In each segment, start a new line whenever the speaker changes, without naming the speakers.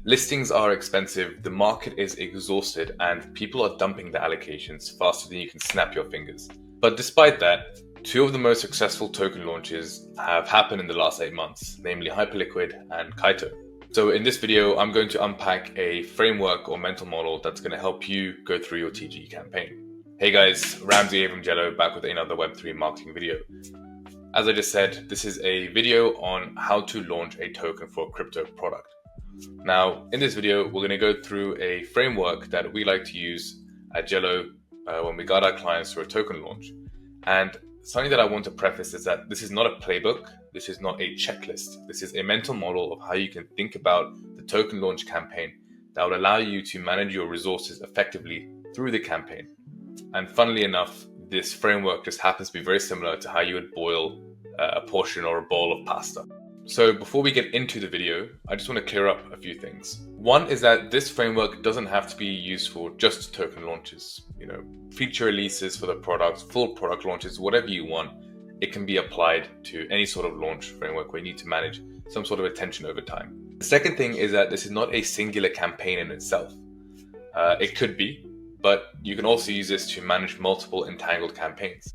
Listings are expensive, the market is exhausted, and people are dumping their allocations faster than you can snap your fingers. But despite that, two of the most successful token launches have happened in the last 8 months, namely Hyperliquid and Kaito. So in this video, I'm going to unpack a framework or mental model that's going to help you go through your TGE campaign. Hey guys, Ramsey from Jello back with another Web3 marketing video. As I just said, this is a video on how to launch a token for a crypto product. Now, in this video, we're going to go through a framework that we like to use at Jello when we guide our clients through a token launch. And something that I want to preface is that this is not a playbook. This is not a checklist. This is a mental model of how you can think about the token launch campaign that will allow you to manage your resources effectively through the campaign. And funnily enough, this framework just happens to be very similar to how you would boil a portion or a bowl of pasta. So before we get into the video, I just want to clear up a few things. One is that this framework doesn't have to be used for just token launches. Feature releases for the product, full product launches, whatever you want. It can be applied to any sort of launch framework where you need to manage some sort of attention over time. The second thing is that this is not a singular campaign in itself. It could be, but you can also use this to manage multiple entangled campaigns.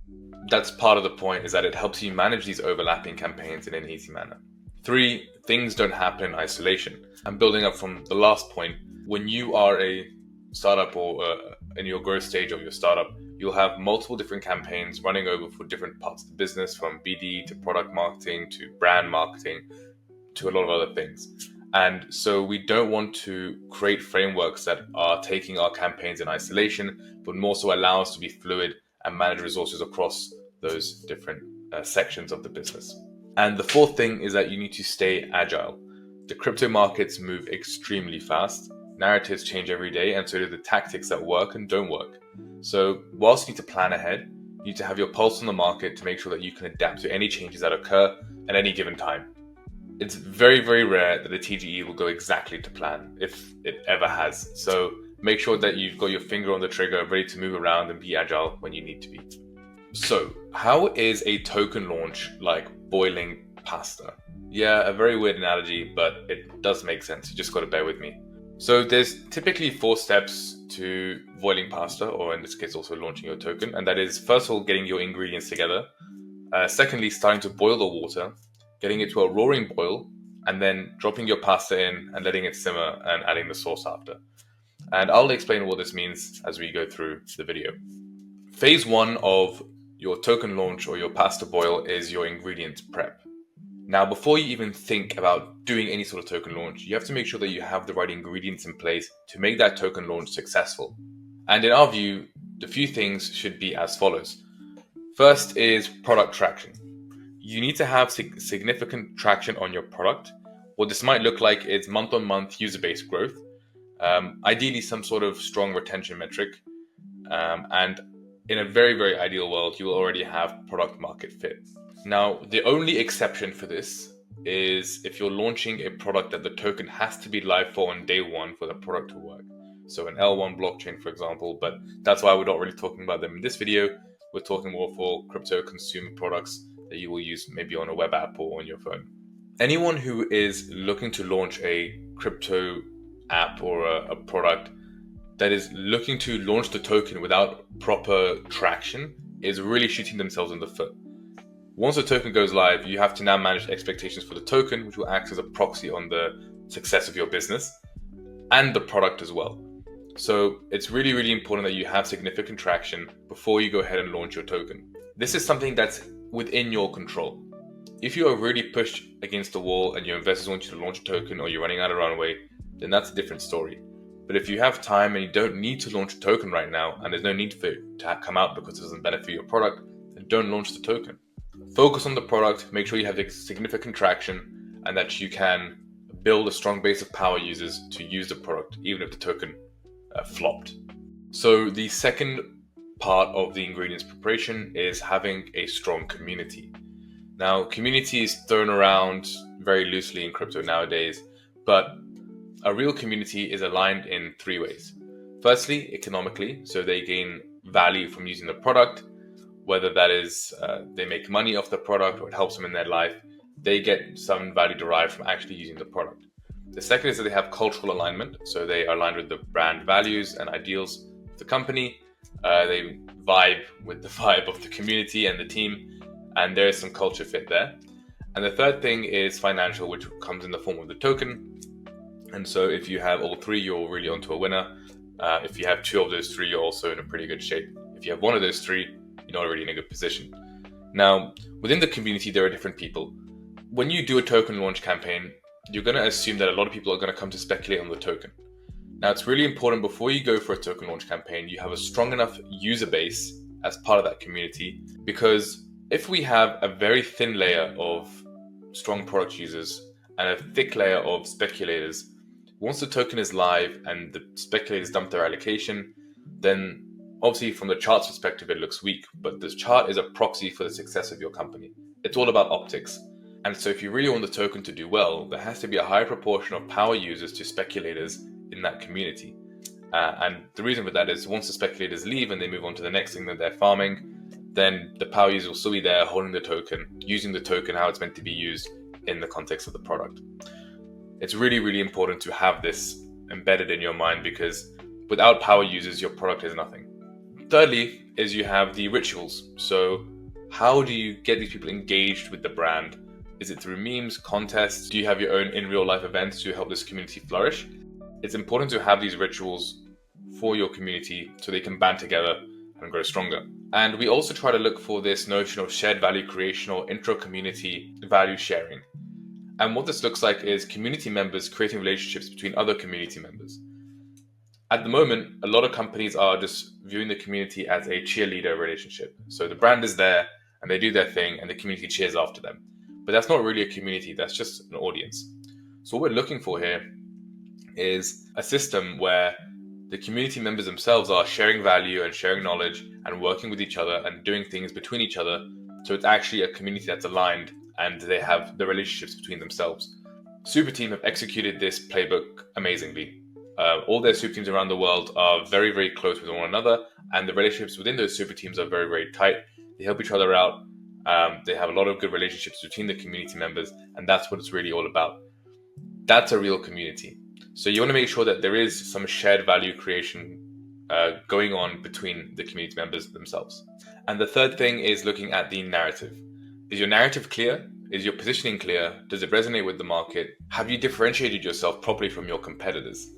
That's part of the point, is that it helps you manage these overlapping campaigns in an easy manner. 3, things don't happen in isolation. And building up from the last point, when you are a startup or in your growth stage of your startup, you'll have multiple different campaigns running over for different parts of the business, from BD to product marketing to brand marketing to a lot of other things. And so we don't want to create frameworks that are taking our campaigns in isolation, but more so allow us to be fluid and manage resources across those different sections of the business. And the fourth thing is that you need to stay agile. The crypto markets move extremely fast. Narratives change every day, and so do the tactics that work and don't work. So whilst you need to plan ahead, you need to have your pulse on the market to make sure that you can adapt to any changes that occur at any given time. It's very, very rare that a TGE will go exactly to plan, if it ever has. So make sure that you've got your finger on the trigger, ready to move around and be agile when you need to be. So how is a token launch like boiling pasta? Yeah, a very weird analogy, but it does make sense. You just got to bear with me. So there's typically 4 steps to boiling pasta, or in this case also launching your token. And that is, first of all, getting your ingredients together. Secondly, starting to boil the water, getting it to a roaring boil, and then dropping your pasta in and letting it simmer and adding the sauce after. And I'll explain what this means as we go through the video. Phase 1 of your token launch or your pasta boil is your ingredients prep. Now, before you even think about doing any sort of token launch, you have to make sure that you have the right ingredients in place to make that token launch successful. And in our view, the few things should be as follows. First is product traction. You need to have significant traction on your product. What this might look like is month-on-month user-based growth, ideally some sort of strong retention metric, and in a very, very ideal world, you will already have product market fit. Now, the only exception for this is if you're launching a product that the token has to be live for on day 1 for the product to work. So an L1 blockchain, for example, but that's why we're not really talking about them in this video. We're talking more for crypto consumer products that you will use maybe on a web app or on your phone. Anyone who is looking to launch a crypto app or a product that is looking to launch the token without proper traction is really shooting themselves in the foot. Once the token goes live, you have to now manage expectations for the token, which will act as a proxy on the success of your business and the product as well. So it's really, really important that you have significant traction before you go ahead and launch your token. This is something that's within your control. If you are really pushed against the wall and your investors want you to launch a token, or you're running out of runway, then that's a different story. But if you have time and you don't need to launch a token right now, and there's no need for it to come out because it doesn't benefit your product, then don't launch the token. Focus on the product, make sure you have significant traction, and that you can build a strong base of power users to use the product, even if the token flopped. So the second part of the ingredients preparation is having a strong community. Now, community is thrown around very loosely in crypto nowadays, but a real community is aligned in 3 ways. Firstly, economically, so they gain value from using the product, whether that is they make money off the product or it helps them in their life. They get some value derived from actually using the product. The second is that they have cultural alignment, so they are aligned with the brand values and ideals of the company. They vibe with the vibe of the community and the team, and there is some culture fit there. And the third thing is financial, which comes in the form of the token. And so if you have all three, you're really onto a winner. If you have two of those three, you're also in a pretty good shape. If you have one of those three, you're not already in a good position. Now, within the community, there are different people. When you do a token launch campaign, you're going to assume that a lot of people are going to come to speculate on the token. Now, it's really important before you go for a token launch campaign, you have a strong enough user base as part of that community, because if we have a very thin layer of strong product users and a thick layer of speculators, once the token is live and the speculators dump their allocation, then obviously from the chart's perspective, it looks weak, but this chart is a proxy for the success of your company. It's all about optics. And so if you really want the token to do well, there has to be a higher proportion of power users to speculators in that community. And the reason for that is once the speculators leave and they move on to the next thing that they're farming, then the power users will still be there holding the token, using the token how it's meant to be used in the context of the product. It's really, really important to have this embedded in your mind, because without power users, your product is nothing. Thirdly is you have the rituals. So how do you get these people engaged with the brand? Is it through memes, contests? Do you have your own in real life events to help this community flourish? It's important to have these rituals for your community so they can band together and grow stronger. And we also try to look for this notion of shared value creation or intra-community value sharing. And what this looks like is community members creating relationships between other community members. At the moment, a lot of companies are just viewing the community as a cheerleader relationship. So the brand is there and they do their thing and the community cheers after them. But that's not really a community, that's just an audience. So what we're looking for here is a system where the community members themselves are sharing value and sharing knowledge and working with each other and doing things between each other. So it's actually a community that's aligned and they have the relationships between themselves. Super Team have executed this playbook amazingly. All their super teams around the world are very, very close with one another, and the relationships within those super teams are very, very tight. They help each other out. They have a lot of good relationships between the community members, and that's what it's really all about. That's a real community. So you want to make sure that there is some shared value creation going on between the community members themselves. And the third thing is looking at the narrative. Is your narrative clear? Is your positioning clear? Does it resonate with the market? Have you differentiated yourself properly from your competitors?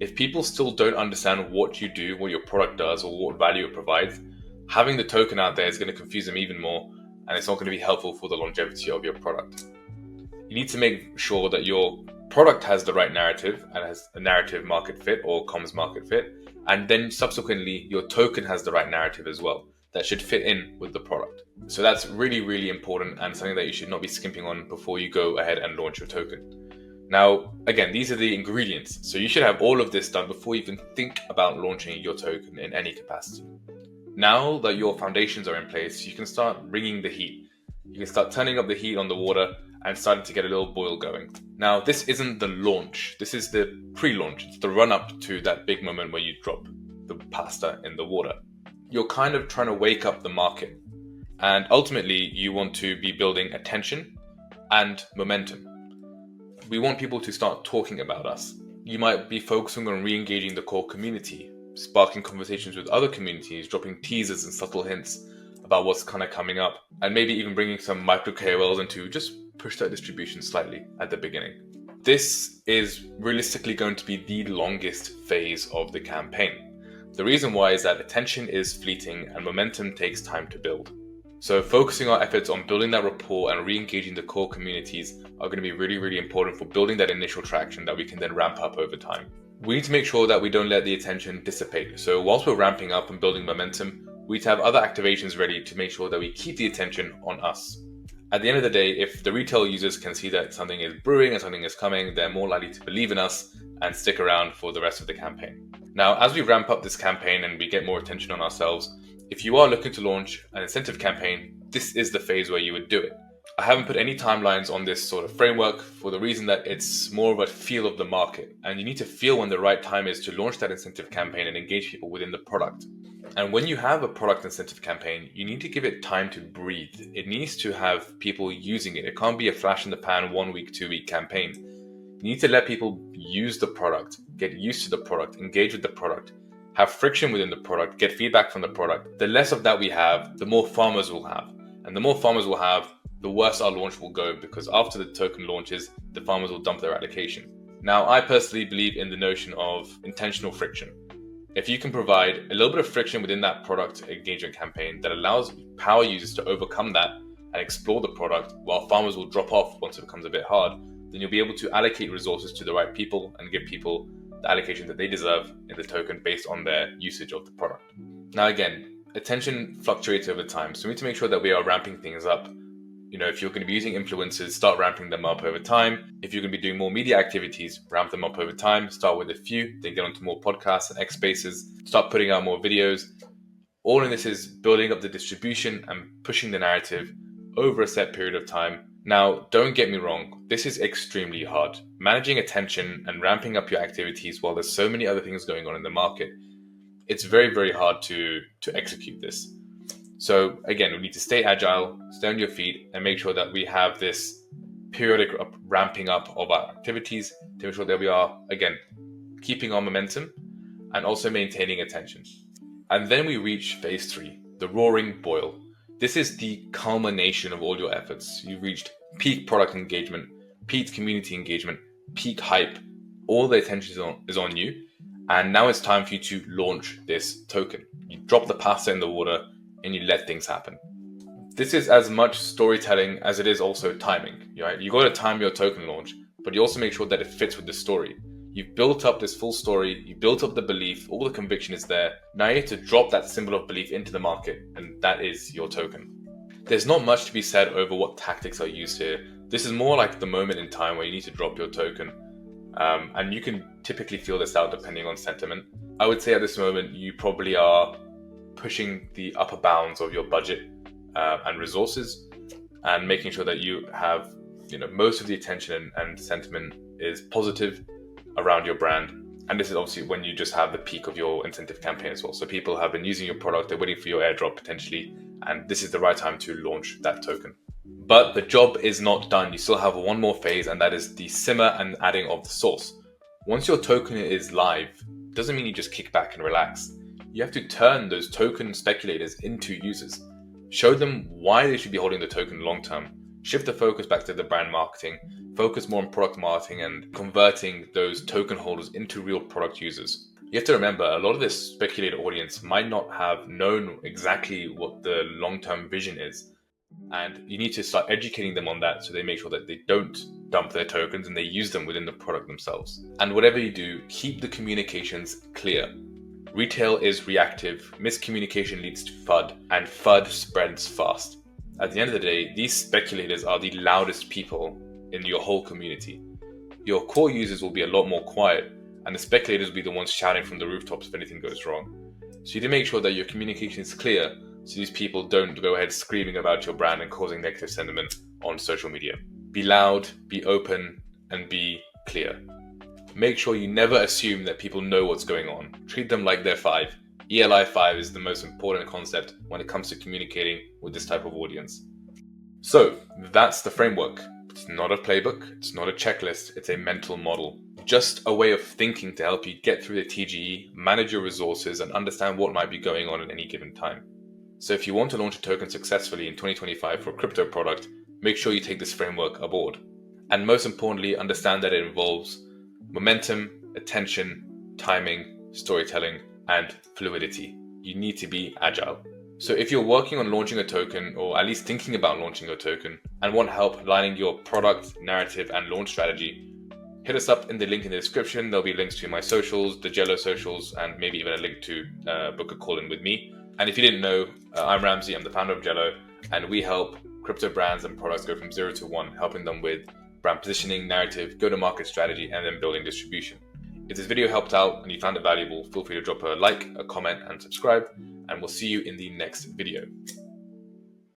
If people still don't understand what you do, what your product does, or what value it provides, having the token out there is going to confuse them even more, and it's not going to be helpful for the longevity of your product. You need to make sure that your product has the right narrative and has a narrative market fit or comms market fit, and then subsequently your token has the right narrative as well that should fit in with the product. So that's really, really important and something that you should not be skimping on before you go ahead and launch your token. Now, again, these are the ingredients. So you should have all of this done before you even think about launching your token in any capacity. Now that your foundations are in place, you can start bringing the heat. You can start turning up the heat on the water and starting to get a little boil going. Now, this isn't the launch. This is the pre-launch. It's the run-up to that big moment where you drop the pasta in the water. You're kind of trying to wake up the market. And ultimately, you want to be building attention and momentum. We want people to start talking about us. You might be focusing on re-engaging the core community, sparking conversations with other communities, dropping teasers and subtle hints about what's kind of coming up, and maybe even bringing some micro KOLs in to just push that distribution slightly at the beginning. This is realistically going to be the longest phase of the campaign. The reason why is that attention is fleeting and momentum takes time to build. So focusing our efforts on building that rapport and re-engaging the core communities are going to be really, really important for building that initial traction that we can then ramp up over time. We need to make sure that we don't let the attention dissipate. So whilst we're ramping up and building momentum, we need to have other activations ready to make sure that we keep the attention on us. At the end of the day, if the retail users can see that something is brewing and something is coming, they're more likely to believe in us and stick around for the rest of the campaign. Now, as we ramp up this campaign and we get more attention on ourselves, if you are looking to launch an incentive campaign, this is the phase where you would do it. I haven't put any timelines on this sort of framework for the reason that it's more of a feel of the market. And you need to feel when the right time is to launch that incentive campaign and engage people within the product. And when you have a product incentive campaign, you need to give it time to breathe. It needs to have people using it. It can't be a flash in the pan, 1 week, 2 week campaign. You need to let people use the product, get used to the product, engage with the product, have friction within the product, get feedback from the product. The less of that we have, the more farmers we'll have. And the more farmers we'll have, the worse our launch will go, because after the token launches, the farmers will dump their allocation. Now, I personally believe in the notion of intentional friction. If you can provide a little bit of friction within that product engagement campaign that allows power users to overcome that and explore the product, while farmers will drop off once it becomes a bit hard, then you'll be able to allocate resources to the right people and give people the allocation that they deserve in the token based on their usage of the product. Now again, attention fluctuates over time, so we need to make sure that we are ramping things up. If you're going to be using influencers, start ramping them up over time. If you're going to be doing more media activities, ramp them up over time. Start with a few, then get onto more podcasts and X Spaces. Start putting out more videos. All in this is building up the distribution and pushing the narrative over a set period of time. Now, don't get me wrong, this is extremely hard. Managing attention and ramping up your activities while there's so many other things going on in the market, it's very, very hard to execute this. So again, we need to stay agile, stay on your feet, and make sure that we have this periodic ramping up of our activities to make sure that we are, again, keeping our momentum and also maintaining attention. And then we reach phase 3, the roaring boil. This is the culmination of all your efforts. You've reached peak product engagement, peak community engagement, peak hype. All the attention is on you. And now it's time for you to launch this token. You drop the pasta in the water and you let things happen. This is as much storytelling as it is also timing. Right? You got to time your token launch, but you also make sure that it fits with the story. You've built up this full story, you built up the belief, all the conviction is there. Now you have to drop that symbol of belief into the market, and that is your token. There's not much to be said over what tactics are used here. This is more like the moment in time where you need to drop your token. And you can typically feel this out depending on sentiment. I would say at this moment, you probably are pushing the upper bounds of your budget and resources, and making sure that you have most of the attention and sentiment is positive around your brand. And this is obviously when you just have the peak of your incentive campaign as well. So people have been using your product, they're waiting for your airdrop potentially, and this is the right time to launch that token. But the job is not done. You still have one more phase, and that is the simmer and adding of the sauce. Once your token is live, doesn't mean you just kick back and relax. You have to turn those token speculators into users. Show them why they should be holding the token long term. Shift the focus back to the brand marketing. Focus more on product marketing and converting those token holders into real product users. You have to remember, a lot of this speculator audience might not have known exactly what the long-term vision is. And you need to start educating them on that so they make sure that they don't dump their tokens and they use them within the product themselves. And whatever you do, keep the communications clear. Retail is reactive, miscommunication leads to FUD, and FUD spreads fast. At the end of the day, these speculators are the loudest people in your whole community. Your core users will be a lot more quiet, and the speculators will be the ones shouting from the rooftops if anything goes wrong. So you need to make sure that your communication is clear, so these people don't go ahead screaming about your brand and causing negative sentiment on social media. Be loud, be open, and be clear. Make sure you never assume that people know what's going on. Treat them like they're 5. ELI 5 is the most important concept when it comes to communicating with this type of audience. So that's the framework. It's not a playbook, it's not a checklist, it's a mental model. Just a way of thinking to help you get through the TGE, manage your resources, and understand what might be going on at any given time. So if you want to launch a token successfully in 2025 for a crypto product, make sure you take this framework aboard. And most importantly, understand that it involves momentum, attention, timing, storytelling, and fluidity. You need to be agile. So if you're working on launching a token, or at least thinking about launching a token, and want help aligning your product, narrative, and launch strategy, hit us up in the link in the description. There'll be links to my socials, the Jello socials, and maybe even a link to book a call in with me. And if you didn't know, I'm Ramsey, I'm the founder of Jello, and we help crypto brands and products go from 0 to 1, helping them with brand positioning, narrative, go-to-market strategy, and then building distribution. If this video helped out and you found it valuable, feel free to drop a like, a comment, and subscribe, and we'll see you in the next video.